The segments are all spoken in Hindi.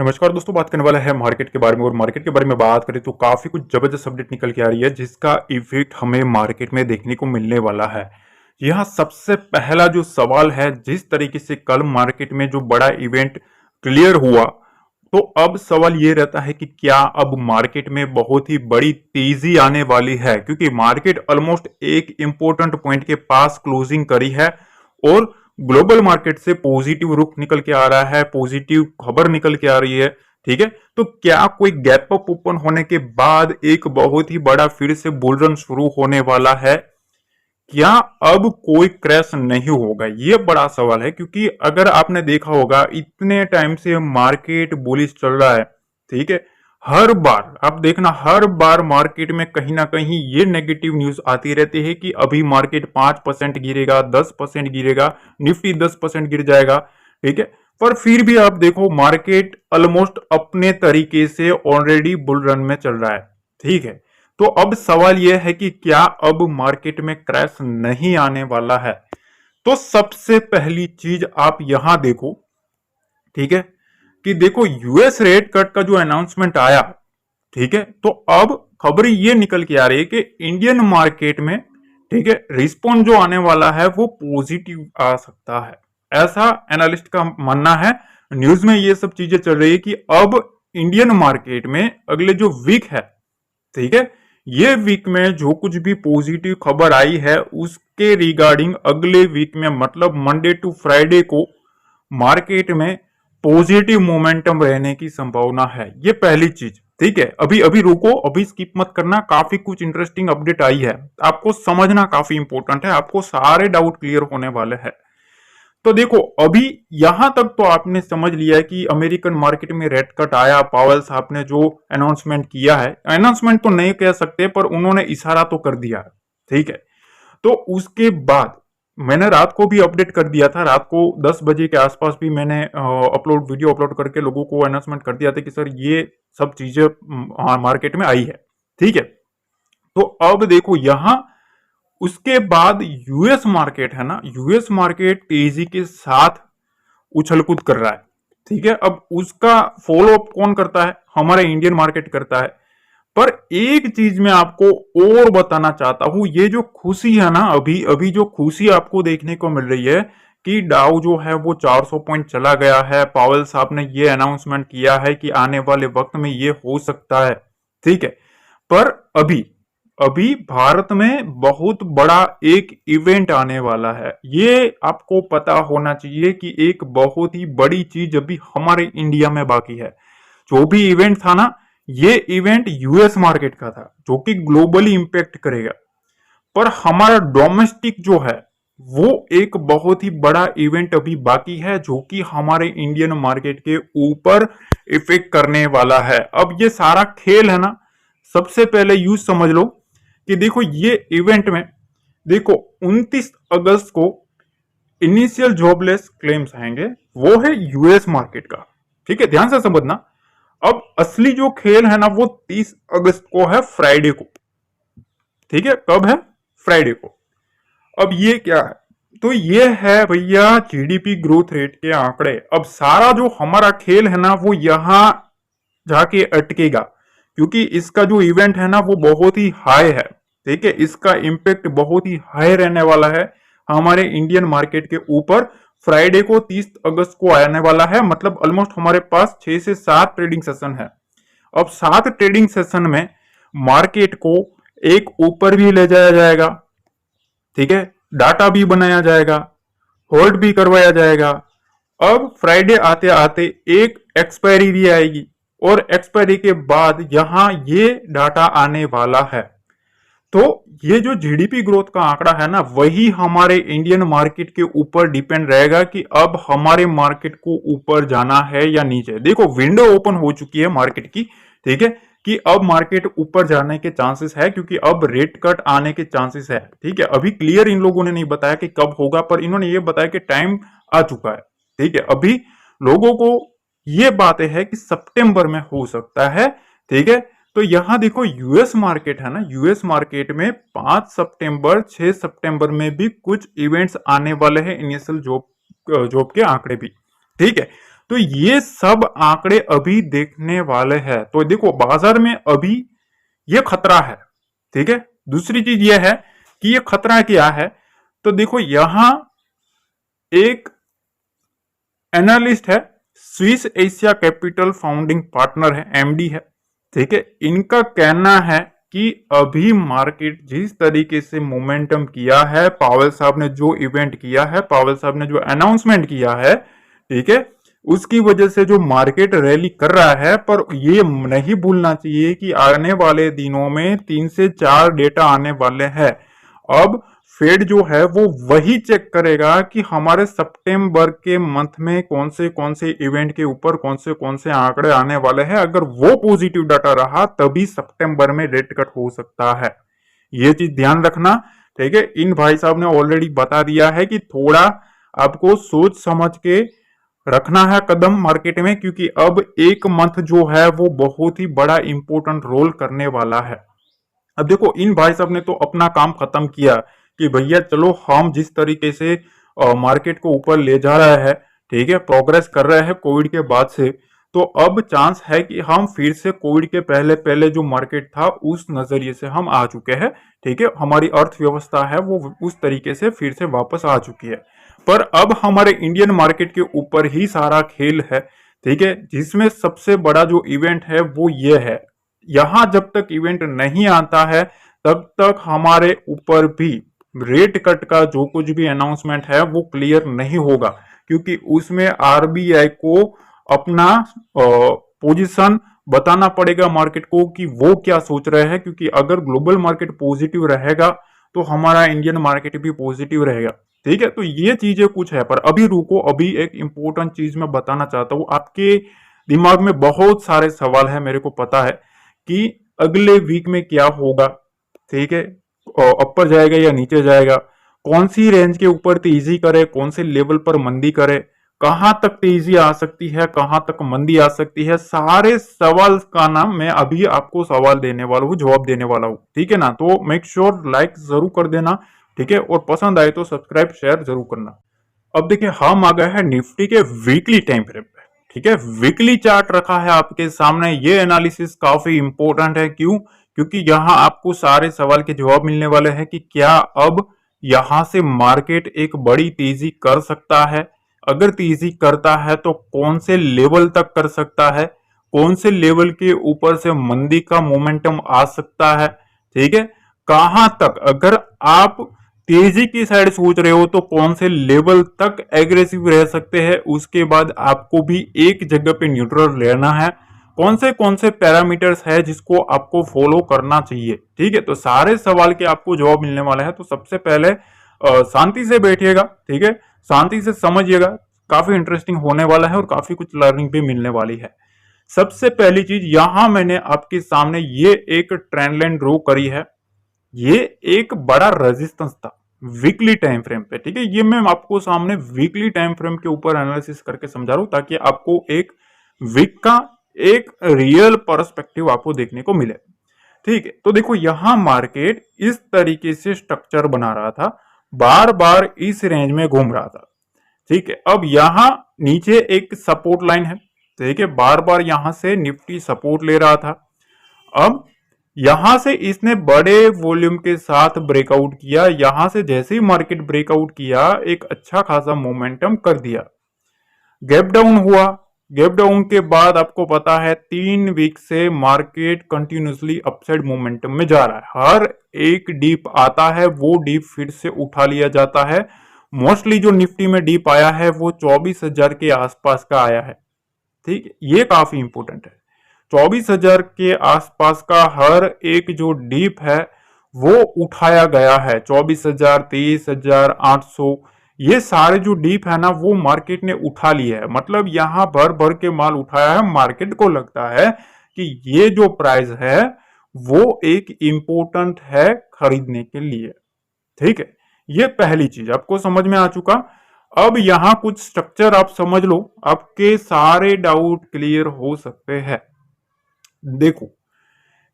नमस्कार दोस्तों, बात करने वाला है मार्केट के बारे में। और मार्केट के बारे में बात करें तो काफी कुछ जबरदस्त अपडेट निकल के आ रही है जिसका इफेक्ट हमें मार्केट में देखने को मिलने वाला है। यहाँ सबसे पहला जो सवाल है, जिस तरीके से कल मार्केट में जो बड़ा इवेंट क्लियर हुआ, तो अब सवाल ये रहता है कि क्या अब मार्केट में बहुत ही बड़ी तेजी आने वाली है, क्योंकि मार्केट ऑलमोस्ट एक इंपॉर्टेंट पॉइंट के पास क्लोजिंग करी है और ग्लोबल मार्केट से पॉजिटिव रुख निकल के आ रहा है, पॉजिटिव खबर निकल के आ रही है। ठीक है, तो क्या कोई गैप अप ओपन होने के बाद एक बहुत ही बड़ा फिर से बुल रन शुरू होने वाला है? क्या अब कोई क्रैश नहीं होगा? ये बड़ा सवाल है, क्योंकि अगर आपने देखा होगा इतने टाइम से मार्केट बुलिश चल रहा है। ठीक है, हर बार आप देखना, हर बार मार्केट में कहीं ना कहीं ये नेगेटिव न्यूज आती रहती है कि अभी मार्केट 5% गिरेगा, 10% गिरेगा, निफ्टी 10% गिर जाएगा। ठीक है, पर फिर भी आप देखो मार्केट ऑलमोस्ट अपने तरीके से ऑलरेडी बुल रन में चल रहा है। ठीक है, तो अब सवाल यह है कि क्या अब मार्केट में क्रैश नहीं आने वाला है? तो सबसे पहली चीज आप यहां देखो, ठीक है, कि देखो यूएस रेट कट का जो अनाउंसमेंट आया, ठीक है, तो अब खबर ये निकल के आ रही है कि इंडियन मार्केट में, ठीक है, रिस्पॉन्स जो आने वाला है वो पॉजिटिव आ सकता है, ऐसा एनालिस्ट का मानना है। न्यूज में ये सब चीजें चल रही है कि अब इंडियन मार्केट में अगले जो वीक है, ठीक है, ये वीक में जो कुछ भी पॉजिटिव खबर आई है उसके रिगार्डिंग अगले वीक में, मतलब मंडे टू फ्राइडे को मार्केट में पॉजिटिव मोमेंटम रहने की संभावना है। ये पहली चीज। ठीक है, अभी अभी रुको, अभी स्किप मत करना, काफी कुछ इंटरेस्टिंग अपडेट आई है, आपको समझना काफी इंपॉर्टेंट है, आपको सारे डाउट क्लियर होने वाले हैं। तो देखो अभी यहां तक तो आपने समझ लिया है कि अमेरिकन मार्केट में रेट कट आया, पावेल साहब ने जो अनाउंसमेंट किया है, अनाउंसमेंट तो नहीं कह सकते पर उन्होंने इशारा तो कर दिया है। ठीक है, तो उसके बाद मैंने रात को भी अपडेट कर दिया था, रात को 10 बजे के आसपास भी मैंने वीडियो अपलोड करके लोगों को अनाउंसमेंट कर दिया था कि सर ये सब चीजें मार्केट में आई है। ठीक है, तो अब देखो यहां उसके बाद यूएस मार्केट है ना, यूएस मार्केट तेजी के साथ उछल कूद कर रहा है। ठीक है, अब उसका फॉलो अप कौन करता है? हमारा इंडियन मार्केट करता है। पर एक चीज मैं आपको और बताना चाहता हूं, ये जो खुशी है ना, अभी अभी जो खुशी आपको देखने को मिल रही है कि डाउ जो है वो 400 पॉइंट चला गया है, पावेल साहब ने ये अनाउंसमेंट किया है कि आने वाले वक्त में ये हो सकता है। ठीक है, पर अभी अभी भारत में बहुत बड़ा एक इवेंट आने वाला है, ये आपको पता होना चाहिए कि एक बहुत ही बड़ी चीज अभी हमारे इंडिया में बाकी है। जो भी इवेंट था ना, ये इवेंट यूएस मार्केट का था जो कि ग्लोबली इंपैक्ट करेगा, पर हमारा डोमेस्टिक जो है वो एक बहुत ही बड़ा इवेंट अभी बाकी है जो कि हमारे इंडियन मार्केट के ऊपर इफेक्ट करने वाला है। अब ये सारा खेल है ना, सबसे पहले यूज समझ लो कि देखो ये इवेंट में, देखो 29 अगस्त को इनिशियल जॉबलेस क्लेम्स आएंगे, वो है यूएस मार्केट का। ठीक है, ध्यान से समझना। अब असली जो खेल है ना वो 30 अगस्त को है, फ्राइडे को। ठीक है, कब है? फ्राइडे को। अब ये क्या है? तो ये है भैया जीडीपी ग्रोथ रेट के आंकड़े। अब सारा जो हमारा खेल है ना वो यहां जाके अटकेगा, क्योंकि इसका जो इवेंट है ना वो बहुत ही हाई है। ठीक है, इसका इंपैक्ट बहुत ही हाई रहने वाला है हमारे इंडियन मार्केट के ऊपर। फ्राइडे को 30 अगस्त को आने वाला है, मतलब ऑलमोस्ट हमारे पास 6 से 7 ट्रेडिंग सेशन है। अब 7 ट्रेडिंग सेशन में मार्केट को एक ऊपर भी ले जाया जाएगा, ठीक है, डाटा भी बनाया जाएगा, होल्ड भी करवाया जाएगा। अब फ्राइडे आते आते एक एक्सपायरी भी आएगी और एक्सपायरी के बाद यहां ये डाटा आने वाला है। तो ये जो जीडीपी ग्रोथ का आंकड़ा है ना, वही हमारे इंडियन मार्केट के ऊपर डिपेंड रहेगा कि अब हमारे मार्केट को ऊपर जाना है या नीचे। देखो विंडो ओपन हो चुकी है मार्केट की, ठीक है, कि अब मार्केट ऊपर जाने के चांसेस है, क्योंकि अब रेट कट आने के चांसेस है। ठीक है, अभी क्लियर इन लोगों ने नहीं बताया कि कब होगा, पर इन्होंने ये बताया कि टाइम आ चुका है। ठीक है, अभी लोगों को ये बातें है कि सितंबर में हो सकता है। ठीक है, तो यहां देखो यूएस मार्केट है ना, यूएस मार्केट में 5 सितंबर 6 सितंबर में भी कुछ इवेंट्स आने वाले हैं, इनिशियल जॉब के आंकड़े भी। ठीक है, तो ये सब आंकड़े अभी देखने वाले हैं। तो देखो बाजार में अभी ये खतरा है, ठीक है। दूसरी चीज ये है कि ये खतरा क्या है। तो देखो यहां एक एनालिस्ट है, Swiss Asia capital founding partner है, एमडी है, ठीक है। इनका कहना है कि अभी मार्केट जिस तरीके से मोमेंटम किया है, पावेल साहब ने जो इवेंट किया है, पावेल साहब ने जो अनाउंसमेंट किया है, ठीक है, उसकी वजह से जो मार्केट रैली कर रहा है। पर ये नहीं भूलना चाहिए कि आने वाले दिनों में 3 से 4 डेटा आने वाले हैं। अब फेड जो है वो वही चेक करेगा कि हमारे सितंबर के मंथ में कौन से इवेंट के ऊपर कौन से आंकड़े आने वाले हैं। अगर वो पॉजिटिव डाटा रहा तभी सितंबर में रेट कट हो सकता है। ये चीज ध्यान रखना, ठीक है। इन भाई साहब ने ऑलरेडी बता दिया है कि थोड़ा आपको सोच समझ के रखना है कदम मार्केट में, क्योंकि अब एक मंथ जो है वो बहुत ही बड़ा इंपॉर्टेंट रोल करने वाला है। अब देखो इन भाई साहब ने तो अपना काम खत्म किया कि भैया चलो हम जिस तरीके से मार्केट को ऊपर ले जा रहा है, ठीक है, प्रोग्रेस कर रहे हैं कोविड के बाद से, तो अब चांस है कि हम फिर से कोविड के पहले पहले जो मार्केट था उस नजरिए से हम आ चुके हैं, ठीक है। हमारी अर्थव्यवस्था है वो उस तरीके से फिर से वापस आ चुकी है। पर अब हमारे इंडियन मार्केट के ऊपर ही सारा खेल है, ठीक है, जिसमें सबसे बड़ा जो इवेंट है वो ये है। यहां जब तक इवेंट नहीं आता है तब तक हमारे ऊपर भी रेट कट का जो कुछ भी अनाउंसमेंट है वो क्लियर नहीं होगा, क्योंकि उसमें आरबीआई को अपना पोजीशन बताना पड़ेगा मार्केट को कि वो क्या सोच रहे हैं। क्योंकि अगर ग्लोबल मार्केट पॉजिटिव रहेगा तो हमारा इंडियन मार्केट भी पॉजिटिव रहेगा, ठीक है। तो ये चीजें कुछ है, पर अभी रुको, अभी एक इंपॉर्टेंट चीज मैं बताना चाहता हूं। आपके दिमाग में बहुत सारे सवाल है, मेरे को पता है कि अगले वीक में क्या होगा, ठीक है, ऊपर जाएगा या नीचे जाएगा, कौन सी रेंज के ऊपर तेजी करे, कौन से लेवल पर मंदी करे, कहां तक तेजी आ सकती है, कहां तक मंदी आ सकती है। सारे सवाल का ना मैं अभी आपको सवाल देने वाला हूं, जवाब देने वाला हूं, ठीक है ना। तो मेक श्योर लाइक जरूर कर देना, ठीक है, और पसंद आए तो सब्सक्राइब शेयर जरूर करना। अब देखिए हम आ गए हैं निफ्टी के वीकली टाइम फ्रेम पे, ठीक है। वीकली चार्ट रखा है आपके सामने। ये एनालिसिस काफी इंपॉर्टेंट है, क्यों? क्योंकि यहाँ आपको सारे सवाल के जवाब मिलने वाले हैं कि क्या अब यहां से मार्केट एक बड़ी तेजी कर सकता है, अगर तेजी करता है तो कौन से लेवल तक कर सकता है, कौन से लेवल के ऊपर से मंदी का मोमेंटम आ सकता है, ठीक है, कहां तक अगर आप तेजी की साइड सोच रहे हो तो कौन से लेवल तक एग्रेसिव रह सकते हैं। उसके बाद आपको भी एक जगह पे न्यूट्रल रहना है। कौन से पैरामीटर्स है जिसको आपको फॉलो करना चाहिए, ठीक है। तो सारे सवाल के आपको जवाब मिलने वाला है। तो सबसे पहले शांति से बैठिएगा, ठीक है, शांति से समझिएगा, काफी इंटरेस्टिंग होने वाला है और काफी कुछ लर्निंग भी मिलने वाली है। सबसे पहली चीज यहां मैंने आपके सामने ये एक ट्रेंड लाइन ड्रॉ करी है। ये एक बड़ा रेजिस्टेंस था वीकली टाइम फ्रेम पे, ठीक है। ये मैं आपको सामने वीकली टाइम फ्रेम के ऊपर एनालिसिस करके समझा रहा हूं ताकि आपको एक वीक का एक रियल पर्सपेक्टिव आपको देखने को मिले, ठीक है। तो देखो यहां मार्केट इस तरीके से स्ट्रक्चर बना रहा था, बार बार इस रेंज में घूम रहा था, ठीक है। अब यहां नीचे एक सपोर्ट लाइन है, ठीक है, बार बार यहां से निफ्टी सपोर्ट ले रहा था। अब यहां से इसने बड़े वॉल्यूम के साथ ब्रेकआउट किया। यहां से जैसे ही मार्केट ब्रेकआउट किया एक अच्छा खासा मोमेंटम कर दिया, गैप डाउन हुआ। गैप डाउन के बाद आपको पता है 3 वीक से मार्केट कंटिन्यूसली अपसाइड मोमेंटम में जा रहा है। हर एक डीप आता है वो डीप फिर से उठा लिया जाता है। मोस्टली जो निफ्टी में डीप आया है वो 24,000 के आसपास का आया है, ठीक है। ये काफी इंपोर्टेंट है। 24,000 के आसपास का हर एक जो डीप है वो उठाया गया है। 24,000, 23,800, ये सारे जो डीप है ना वो मार्केट ने उठा लिए है। मतलब यहां भर भर के माल उठाया है। मार्केट को लगता है कि ये जो प्राइस है वो एक इंपॉर्टेंट है खरीदने के लिए, ठीक है। ये पहली चीज आपको समझ में आ चुका। अब यहां कुछ स्ट्रक्चर आप समझ लो, आपके सारे डाउट क्लियर हो सकते हैं। देखो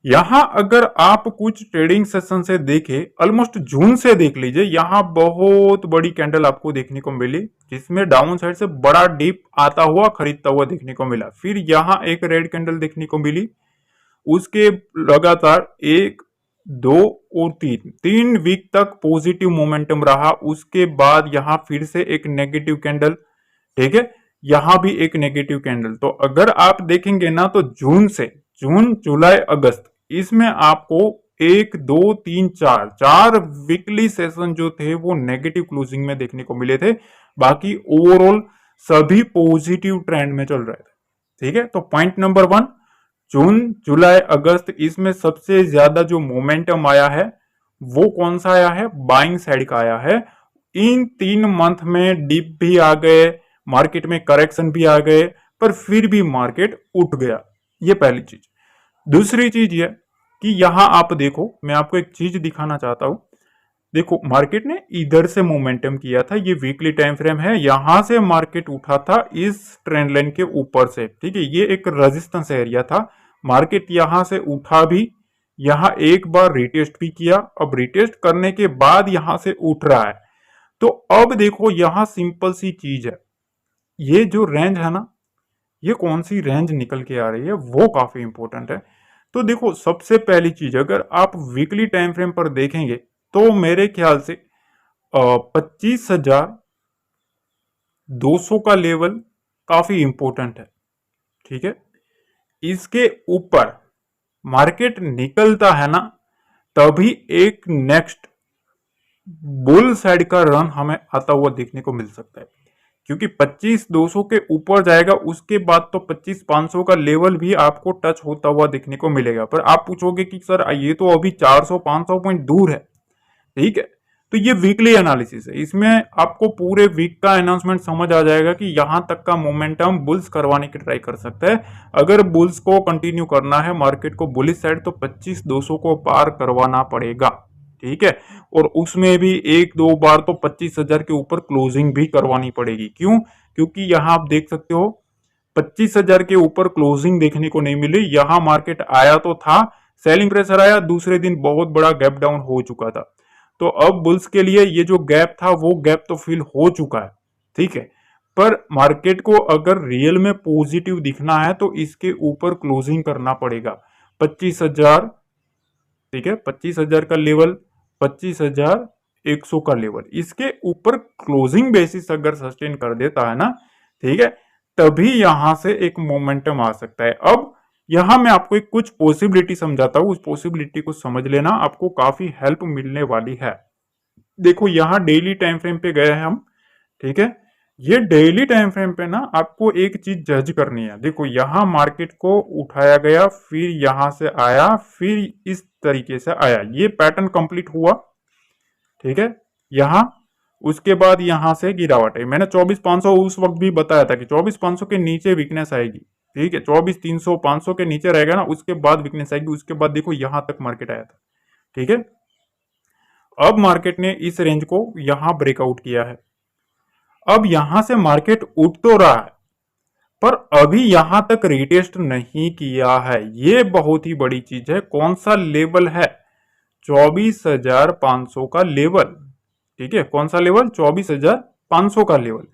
यहां अगर आप कुछ ट्रेडिंग सेशन से देखें, ऑलमोस्ट जून से देख लीजिए, यहां बहुत बड़ी कैंडल आपको देखने को मिली जिसमें डाउन साइड से बड़ा डीप आता हुआ खरीदता हुआ देखने को मिला। फिर यहां एक रेड कैंडल देखने को मिली, उसके लगातार एक, दो और तीन वीक तक पॉजिटिव मोमेंटम रहा। उसके बाद यहां फिर से एक नेगेटिव कैंडल, ठीक है, यहां भी एक नेगेटिव कैंडल। तो अगर आप देखेंगे ना तो जून जुलाई अगस्त इसमें आपको एक, दो, तीन, चार वीकली सेशन जो थे वो नेगेटिव क्लोजिंग में देखने को मिले थे। बाकी ओवरऑल सभी पॉजिटिव ट्रेंड में चल रहे थे। ठीक है, तो पॉइंट नंबर 1, जून जुलाई अगस्त इसमें सबसे ज्यादा जो मोमेंटम आया है वो कौन सा आया है? बाइंग साइड का आया है। इन 3 मंथ में डिप भी आ गए, मार्केट में करेक्शन भी आ गए, पर फिर भी मार्केट उठ गया। ये पहली चीज। दूसरी चीज ये कि यहां आप देखो, मैं आपको एक चीज दिखाना चाहता हूं। देखो, मार्केट ने इधर से मोमेंटम किया था, ये वीकली टाइम फ्रेम है, यहां से मार्केट उठा था इस ट्रेंड लाइन के ऊपर से। ठीक है, ये एक रेजिस्टेंस एरिया था। मार्केट यहां से उठा भी, यहां एक बार रिटेस्ट भी किया, अब रिटेस्ट करने के बाद यहां से उठ रहा है। तो अब देखो, यहां सिंपल सी चीज है, ये जो रेंज है ना, ये कौन सी रेंज निकल के आ रही है वो काफी इंपॉर्टेंट है। तो देखो, सबसे पहली चीज, अगर आप वीकली टाइम फ्रेम पर देखेंगे तो मेरे ख्याल से 25,200 का लेवल काफी इंपॉर्टेंट है। ठीक है, इसके ऊपर मार्केट निकलता है ना, तभी एक नेक्स्ट बुल साइड का रन हमें आता हुआ देखने को मिल सकता है। क्योंकि 25,200 के ऊपर जाएगा, उसके बाद तो 25,500 का लेवल भी आपको टच होता हुआ देखने को मिलेगा। पर आप पूछोगे कि सर ये तो अभी 400-500 पॉइंट दूर है। ठीक है, तो ये वीकली एनालिसिस है, इसमें आपको पूरे वीक का अनाउंसमेंट समझ आ जाएगा कि यहां तक का मोमेंटम बुल्स करवाने की ट्राई कर सकता है। अगर बुल्स को कंटिन्यू करना है मार्केट को बुलिश साइड, तो 25,200 को पार करवाना पड़ेगा। ठीक है, और उसमें भी एक दो बार तो 25,000 के ऊपर क्लोजिंग भी करवानी पड़ेगी। क्यों? क्योंकि यहां आप देख सकते हो 25,000 के ऊपर क्लोजिंग देखने को नहीं मिली। यहां मार्केट आया तो था, सेलिंग प्रेशर आया, दूसरे दिन बहुत बड़ा गैप डाउन हो चुका था। तो अब बुल्स के लिए ये जो गैप था वो गैप तो फिल हो चुका है। ठीक है, पर मार्केट को अगर रियल में पॉजिटिव दिखना है तो इसके ऊपर क्लोजिंग करना पड़ेगा 25,000। ठीक है, 25,000 का लेवल, 25,100 का लेवल, इसके ऊपर क्लोजिंग बेसिस अगर सस्टेन कर देता है ना, ठीक है, तभी यहां से एक मोमेंटम आ सकता है। अब यहां मैं आपको एक कुछ पॉसिबिलिटी समझाता हूं, उस पॉसिबिलिटी को समझ लेना, आपको काफी हेल्प मिलने वाली है। देखो, यहां डेली टाइम फ्रेम पे गए हैं हम। ठीक है, ये डेली टाइम फ्रेम पे ना आपको एक चीज जज करनी है। देखो, यहां मार्केट को उठाया गया, फिर यहां से आया, फिर इस तरीके से आया, ये पैटर्न कंप्लीट हुआ। ठीक है, यहां उसके बाद यहां से गिरावट है। मैंने 24,500 उस वक्त भी बताया था कि 24,500 के नीचे वीकनेस आएगी। ठीक है, 24,300 500 के नीचे रहेगा ना, उसके बाद वीकनेस आएगी। उसके बाद देखो यहां तक मार्केट आया था। ठीक है, अब मार्केट ने इस रेंज को यहां ब्रेकआउट किया है। अब यहां से मार्केट उठ तो रहा है, पर अभी यहां तक रिटेस्ट नहीं किया है। ये बहुत ही बड़ी चीज है। कौन सा लेवल है? 24,500 का लेवल। ठीक है, कौन सा लेवल? 24,500 का लेवल।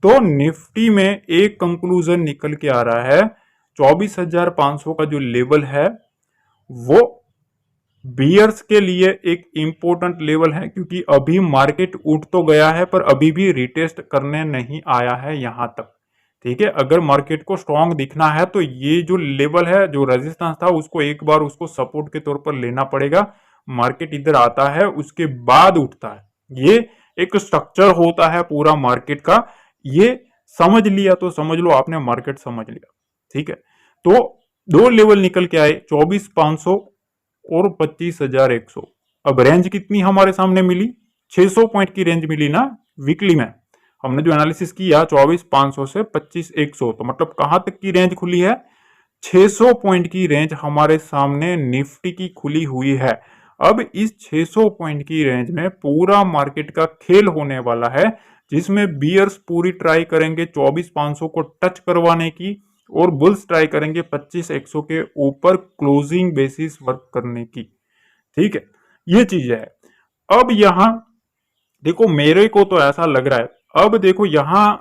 तो निफ्टी में एक कंक्लूजन निकल के आ रहा है, 24,500 का जो लेवल है वो बियर्स के लिए एक इंपॉर्टेंट लेवल है। क्योंकि अभी मार्केट उठ तो गया है, पर अभी भी रिटेस्ट करने नहीं आया है यहां तक। ठीक है, अगर मार्केट को स्ट्रांग दिखना है तो ये जो लेवल है, जो रेजिस्टेंस था, उसको एक बार उसको सपोर्ट के तौर पर लेना पड़ेगा। मार्केट इधर आता है, उसके बाद उठता है। ये एक स्ट्रक्चर होता है पूरा मार्केट का। ये समझ लिया तो समझ लो आपने मार्केट समझ लिया। ठीक है, तो दो लेवल निकल के आए, 24,500 और 25,100। अब रेंज कितनी हमारे सामने मिली? 600 पॉइंट की रेंज मिली ना वीकली में। हमने जो एनालिसिस किया 24,500 से 25,100, तो मतलब कहां तक की रेंज खुली है? 600 पॉइंट की रेंज हमारे सामने निफ्टी की खुली हुई है। अब इस 600 पॉइंट की रेंज में पूरा मार्केट का खेल होने वाला है, जिसमें बियर्स पूरी ट्राई करेंगे 24,500 को टच करवाने की, और बुल्स ट्राई करेंगे 25,100 के ऊपर क्लोजिंग बेसिस वर्क करने की। ठीक है, ये चीज है। अब यहां देखो मेरे को तो ऐसा लग रहा है, अब देखो यहां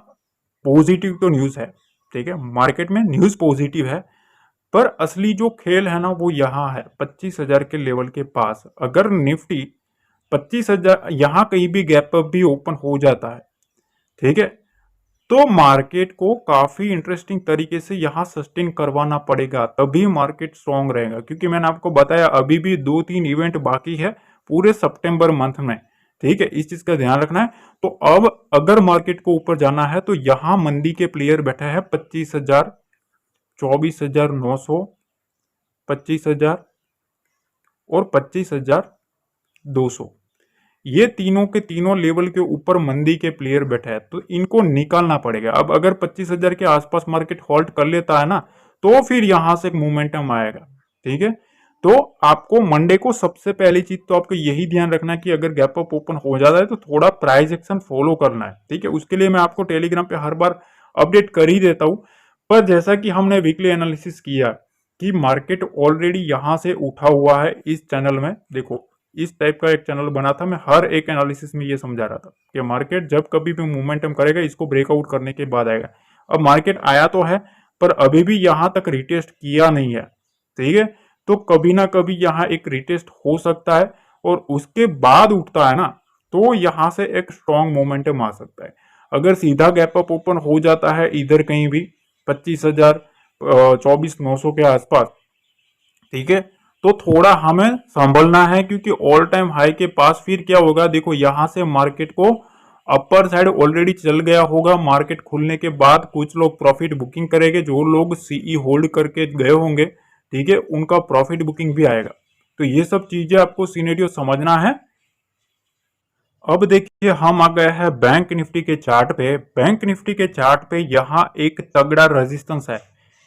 पॉजिटिव तो न्यूज है, ठीक है, मार्केट में न्यूज पॉजिटिव है, पर असली जो खेल है ना वो यहाँ है 25,000 के लेवल के पास। अगर निफ्टी 25,000 यहां कहीं भी गैप अप भी ओपन हो जाता है, ठीक है, तो मार्केट को काफी इंटरेस्टिंग तरीके से यहां सस्टेन करवाना पड़ेगा, तभी मार्केट स्ट्रांग रहेगा। क्योंकि मैंने आपको बताया अभी भी 2-3 इवेंट बाकी है पूरे सितंबर मंथ में, ठीक है, इस चीज का ध्यान रखना है। तो अब अगर मार्केट को ऊपर जाना है तो यहां मंदी के प्लेयर बैठे हैं 25,000, 24,900, 25,000 और 25,200, ये तीनों के तीनों लेवल के ऊपर मंदी के प्लेयर बैठे हैं, तो इनको निकालना पड़ेगा। अब अगर 25,000 के आसपास मार्केट होल्ड कर लेता है ना, तो फिर यहां से एक मोमेंटम आएगा। ठीक है, तो आपको मंडे को सबसे पहली चीज तो आपको यही ध्यान रखना है कि अगर गैप अप ओपन हो जाता है तो थोड़ा प्राइस एक्शन फॉलो करना है। ठीक है, उसके लिए मैं आपको टेलीग्राम पे हर बार अपडेट कर ही देता हूं। पर जैसा कि हमने वीकली एनालिसिस किया कि मार्केट ऑलरेडी यहां से उठा हुआ है, इस चैनल में देखो इस टाइप का एक चैनल बना था, मैं हर एक एनालिसिस में ये समझा रहा था कि मार्केट जब कभी भी मोमेंटम करेगा इसको ब्रेकआउट करने के बाद आएगा। अब मार्केट आया तो है पर अभी भी यहां तक रिटेस्ट किया नहीं है। ठीक है, तो कभी ना कभी यहां एक रिटेस्ट हो सकता है और उसके बाद उठता है ना, तो यहां से एक स्ट्रॉन्ग मोमेंटम आ सकता है। अगर सीधा गैप अप ओपन हो जाता है इधर कहीं भी 25,000, 24,900 के आसपास, ठीक है, तो थोड़ा हमें संभलना है क्योंकि ऑल टाइम हाई के पास फिर क्या होगा, देखो यहां से मार्केट को अपर साइड ऑलरेडी चल गया होगा। मार्केट खुलने के बाद कुछ लोग प्रॉफिट बुकिंग करेंगे, जो लोग सीई होल्ड करके गए होंगे, ठीक है, उनका प्रॉफिट बुकिंग भी आएगा। तो ये सब चीजें आपको सिनेरियो समझना है। अब देखिए हम आ गए हैं बैंक निफ्टी के चार्ट पे। बैंक निफ्टी के चार्ट पे यहाँ एक तगड़ा रेजिस्टेंस है।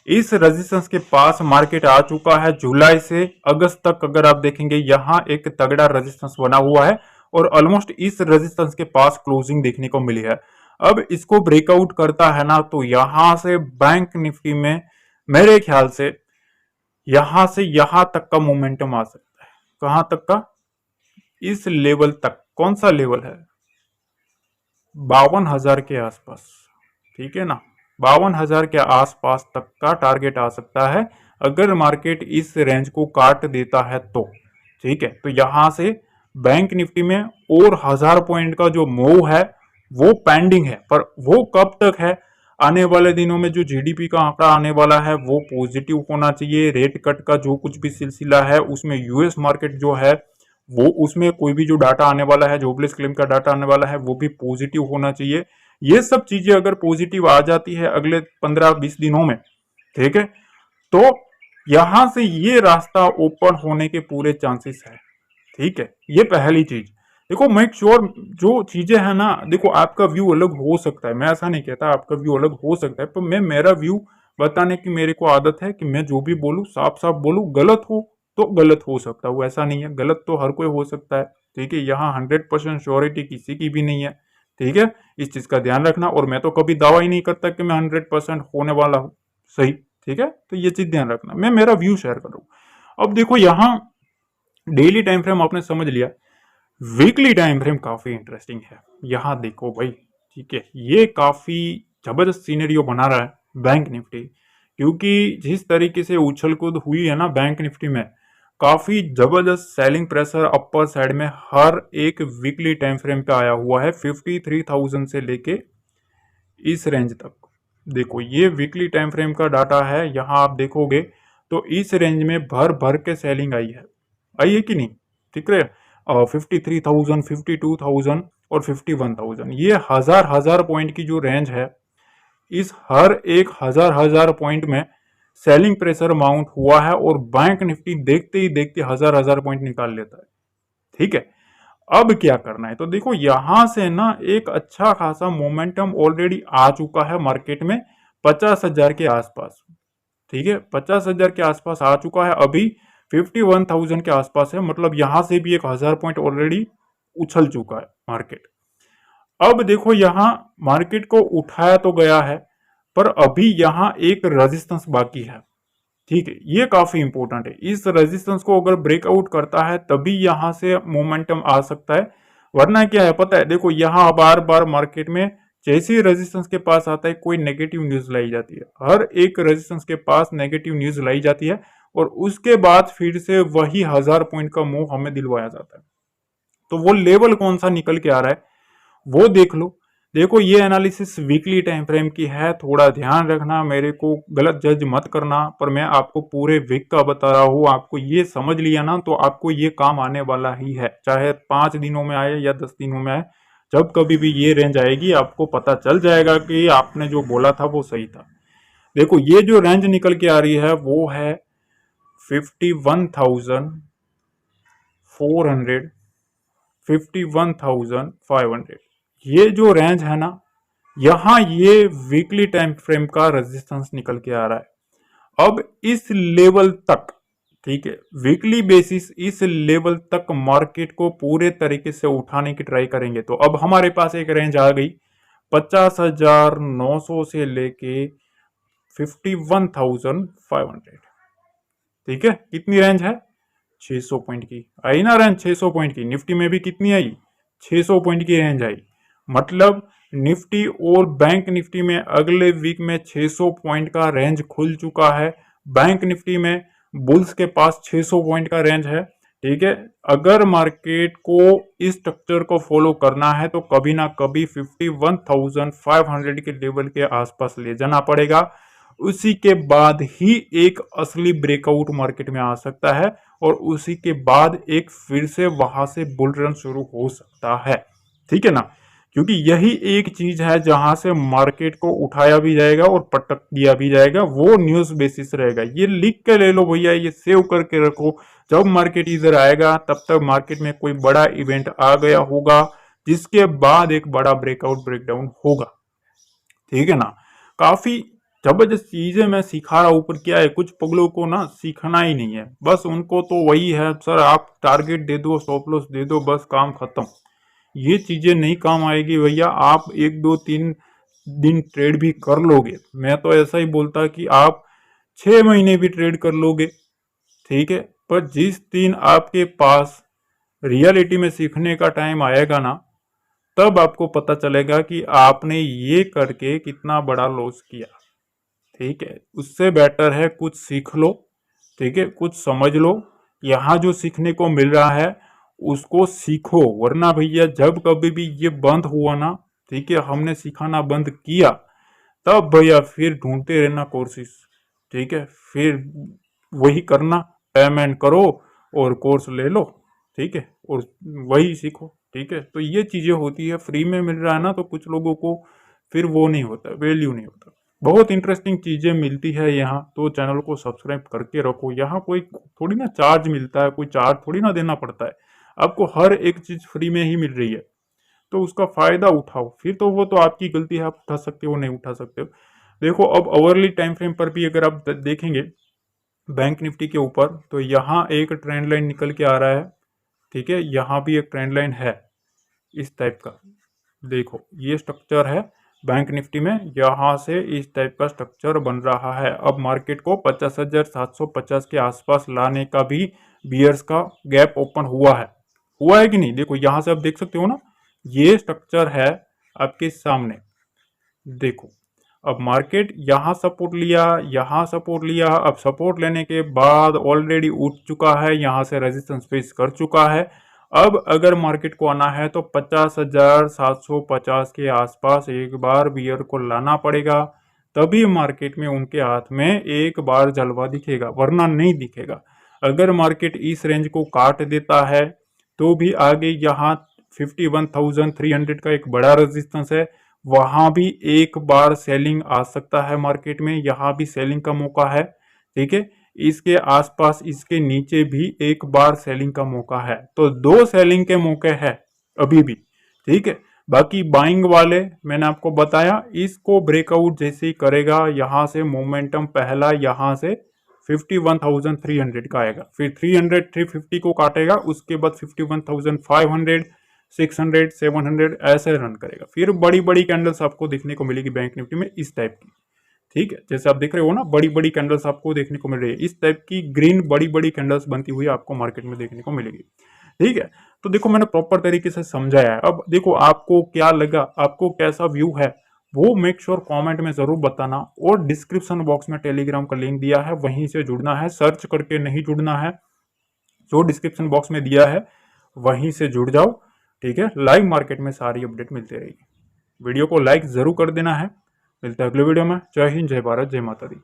इस रेजिस्टेंस के पास मार्केट आ चुका है। जुलाई से अगस्त तक अगर आप देखेंगे यहाँ एक तगड़ा रेजिस्टेंस बना हुआ है और ऑलमोस्ट इस रेजिस्टेंस के पास क्लोजिंग देखने को मिली है। अब इसको ब्रेकआउट करता है ना, तो यहां से बैंक निफ्टी में मेरे ख्याल से यहां से यहां तक का मोमेंटम आ सकता है। कहां तक का? इस लेवल तक। कौन सा लेवल है? 52,000 के आसपास। ठीक है ना, 52,000 के आसपास तक का टारगेट आ सकता है अगर मार्केट इस रेंज को काट देता है तो। ठीक है, तो यहां से बैंक निफ्टी में और 1,000 पॉइंट का जो मूव है वो पेंडिंग है, पर वो कब तक है? आने वाले दिनों में जो जीडीपी का आंकड़ा आने वाला है वो पॉजिटिव होना चाहिए। रेट कट का जो कुछ भी सिलसिला है उसमें यूएस मार्केट जो है वो, उसमें कोई भी जो डाटा आने वाला है, जोबलेस क्लेम का डाटा आने वाला है, वो भी पॉजिटिव होना चाहिए। ये सब चीजें अगर पॉजिटिव आ जाती है अगले 15-20 दिनों में, ठीक है, तो यहां से ये रास्ता ओपन होने के पूरे चांसेस है। ठीक है, ये पहली चीज। देखो मेक श्योर जो चीजें है ना, देखो आपका व्यू अलग हो सकता है, मैं ऐसा नहीं कहता आपका व्यू अलग हो सकता है, पर मैं मेरा व्यू बताने की मेरे को आदत है कि मैं जो भी बोलूं साफ साफ बोलूं। गलत हो तो गलत हो सकता है, वो ऐसा नहीं है, गलत तो हर कोई हो सकता है। ठीक है, यहाँ 100% श्योरिटी किसी की भी नहीं है। ठीक है, इस चीज का ध्यान रखना। और मैं तो कभी दावा ही नहीं करता कि मैं 100% होने वाला हूँ सही। ठीक है, तो ये चीज ध्यान रखना, मैं मेरा व्यू शेयर करूँ। अब देखो यहाँ डेली टाइम फ्रेम आपने समझ लिया, वीकली टाइम फ्रेम काफी इंटरेस्टिंग है। यहाँ देखो भाई, ठीक है, ये काफी जबरदस्त सीनरियो बना रहा है बैंक निफ्टी, क्योंकि जिस तरीके से उछल कूद हुई है ना बैंक निफ्टी में, काफी जबरदस्त सेलिंग प्रेशर अपर साइड में हर एक वीकली टाइम फ्रेम पे आया हुआ है, 53,000 से लेके इस रेंज तक। देखो ये वीकली टाइम फ्रेम का डाटा है, यहाँ आप देखोगे तो इस रेंज में भर भर के सेलिंग आई है कि नहीं? ठीक है, 53,000, 52,000 और 51,000, ये हजार हजार पॉइंट की जो रेंज है, इस हर एक हजार हजार पॉइंट में सेलिंग प्रेशर माउंट हुआ है और बैंक निफ्टी देखते ही देखते हजार हजार पॉइंट निकाल लेता है। ठीक है, अब क्या करना है? तो देखो यहां से ना एक अच्छा खासा मोमेंटम ऑलरेडी आ चुका है मार्केट में 50,000 के आसपास। ठीक है, 50,000 के आसपास आ चुका है, अभी 51,000 के आसपास है, मतलब यहां से भी 1,000 पॉइंट ऑलरेडी उछल चुका है मार्केट। अब देखो यहां मार्केट को उठाया तो गया है, पर अभी यहाँ एक रेजिस्टेंस बाकी है। ठीक है, ये काफी इंपॉर्टेंट है। इस रेजिस्टेंस को अगर ब्रेकआउट करता है तभी यहां से मोमेंटम आ सकता है, वरना क्या है पता है, देखो यहाँ बार बार मार्केट में जैसे ही रेजिस्टेंस के पास आता है कोई नेगेटिव न्यूज लाई जाती है, हर एक रेजिस्टेंस के पास नेगेटिव न्यूज लाई जाती है और उसके बाद फिर से वही 1000 पॉइंट का मूव हमें दिलवाया जाता है। तो वो लेवल कौन सा निकल के आ रहा है वो देख लो। देखो ये एनालिसिस वीकली टाइम फ्रेम की है, थोड़ा ध्यान रखना, मेरे को गलत जज मत करना, पर मैं आपको पूरे वीक का बता रहा हूँ। आपको ये समझ लिया ना तो आपको ये काम आने वाला ही है, चाहे 5 दिनों में आए या 10 दिनों में आए। जब कभी भी ये रेंज आएगी आपको पता चल जाएगा कि आपने जो बोला था वो सही था। देखो ये जो रेंज निकल के आ रही है वो है 51,400, 51,500। ये जो रेंज है ना, यहां ये वीकली टाइम फ्रेम का रेजिस्टेंस निकल के आ रहा है। अब इस लेवल तक, ठीक है, वीकली बेसिस इस लेवल तक मार्केट को पूरे तरीके से उठाने की ट्राई करेंगे। तो अब हमारे पास एक रेंज आ गई 50,900 से लेके 51,500। ठीक है, कितनी रेंज है? 600 पॉइंट की आई ना रेंज, 600 पॉइंट की। निफ्टी में भी कितनी आई? 600 पॉइंट की रेंज आई। मतलब निफ्टी और बैंक निफ्टी में अगले वीक में 600 पॉइंट का रेंज खुल चुका है। बैंक निफ्टी में बुल्स के पास 600 पॉइंट का रेंज है। ठीक है, अगर मार्केट को इस स्ट्रक्चर को फॉलो करना है तो कभी ना कभी 51,500 के लेवल के आसपास ले जाना पड़ेगा। उसी के बाद ही एक असली ब्रेकआउट मार्केट में आ सकता है और उसी के बाद एक फिर से वहां से बुल रन शुरू हो सकता है। ठीक है ना, क्योंकि यही एक चीज है जहां से मार्केट को उठाया भी जाएगा और पटक दिया भी जाएगा, वो न्यूज बेसिस रहेगा। ये लिख के ले लो भैया, ये सेव करके रखो। जब मार्केट इधर आएगा तब तक मार्केट में कोई बड़ा इवेंट आ गया होगा जिसके बाद एक बड़ा ब्रेकआउट ब्रेकडाउन होगा। ठीक है ना, काफी जबरदस्त चीजें मैं सिखा रहा हूं। ऊपर क्या है, कुछ पगलों को ना सीखना ही नहीं है, बस उनको तो वही है सर आप टारगेट दे दो, स्टॉप लॉस दे दो, बस काम खत्म। ये चीजें नहीं काम आएगी भैया। आप 1 2 3 दिन ट्रेड भी कर लोगे, मैं तो ऐसा ही बोलता कि आप 6 महीने भी ट्रेड कर लोगे। ठीक है, पर जिस दिन आपके पास रियलिटी में सीखने का टाइम आएगा ना, तब आपको पता चलेगा कि आपने ये करके कितना बड़ा लॉस किया। ठीक है, उससे बेटर है कुछ सीख लो। ठीक है, कुछ समझ लो, यहाँ जो सीखने को मिल रहा है उसको सीखो, वरना भैया जब कभी भी ये बंद हुआ ना, ठीक है, हमने सिखाना बंद किया, तब भैया फिर ढूंढते रहना कोर्सेस। ठीक है, फिर वही करना, पेमेंट करो और कोर्स ले लो। ठीक है, और वही सीखो। ठीक है, तो ये चीजें होती है, फ्री में मिल रहा है ना तो कुछ लोगों को फिर वो नहीं होता, वैल्यू नहीं होता। बहुत इंटरेस्टिंग चीजें मिलती है यहाँ, तो चैनल को सब्सक्राइब करके रखो। यहाँ कोई थोड़ी ना चार्ज मिलता है, कोई चार्ज थोड़ी ना देना पड़ता है, आपको हर एक चीज फ्री में ही मिल रही है, तो उसका फायदा उठाओ। फिर तो वो तो आपकी गलती है, आप उठा सकते हो नहीं उठा सकते हो। देखो अब अवरली टाइम फ्रेम पर भी अगर आप देखेंगे बैंक निफ्टी के ऊपर, तो यहाँ एक ट्रेंड लाइन निकल के आ रहा है। ठीक है, यहाँ भी एक ट्रेंड लाइन है इस टाइप का। देखो ये स्ट्रक्चर है बैंक निफ्टी में, यहाँ से इस टाइप का स्ट्रक्चर बन रहा है। अब मार्केट को 50,750 के आसपास लाने का भी बियर्स का गैप ओपन हुआ है कि नहीं? देखो यहाँ से आप देख सकते हो ना, ये स्ट्रक्चर है आपके सामने। देखो अब मार्केट यहाँ सपोर्ट लिया, यहाँ सपोर्ट लिया, अब सपोर्ट लेने के बाद ऑलरेडी उठ चुका है, यहाँ से रेजिस्टेंस फेस कर चुका है। अब अगर मार्केट को आना है तो 50,750 के आसपास एक बार बियर को लाना पड़ेगा, तभी मार्केट में उनके हाथ में एक बार जलवा दिखेगा, वरना नहीं दिखेगा। अगर मार्केट इस रेंज को काट देता है तो भी आगे यहाँ 51,300 का एक बड़ा रेजिस्टेंस है, वहां भी एक बार सेलिंग आ सकता है मार्केट में, यहाँ भी सेलिंग का मौका है। ठीक है, इसके आसपास इसके नीचे भी एक बार सेलिंग का मौका है, तो 2 सेलिंग के मौके हैं अभी भी। ठीक है, बाकी बाइंग वाले मैंने आपको बताया, इसको ब्रेकआउट जैसे ही करेगा, यहाँ से मोमेंटम पहला यहाँ से 51,300 का आएगा, फिर 300 350 को काटेगा, उसके बाद 51,500 600 700 ऐसे रन करेगा। फिर बड़ी बड़ी कैंडल्स आपको देखने को मिलेगी बैंक निफ्टी में इस टाइप की। ठीक है, जैसे आप देख रहे हो ना, बड़ी बड़ी कैंडल्स आपको देखने को मिल रही है, इस टाइप की ग्रीन बड़ी बड़ी कैंडल्स बनती हुई आपको मार्केट में देखने को मिलेगी। ठीक है, तो देखो मैंने प्रॉपर तरीके से समझाया है। अब देखो आपको क्या लगा, आपको कैसा व्यू है, वो मेक श्योर कमेंट में जरूर बताना। और डिस्क्रिप्शन बॉक्स में टेलीग्राम का लिंक दिया है, वहीं से जुड़ना है, सर्च करके नहीं जुड़ना है। जो डिस्क्रिप्शन बॉक्स में दिया है वहीं से जुड़ जाओ। ठीक है, लाइव मार्केट में सारी अपडेट मिलती रहेगी। वीडियो को लाइक जरूर कर देना है। मिलता है अगले वीडियो में। जय हिंद, जय भारत, जय माता दी।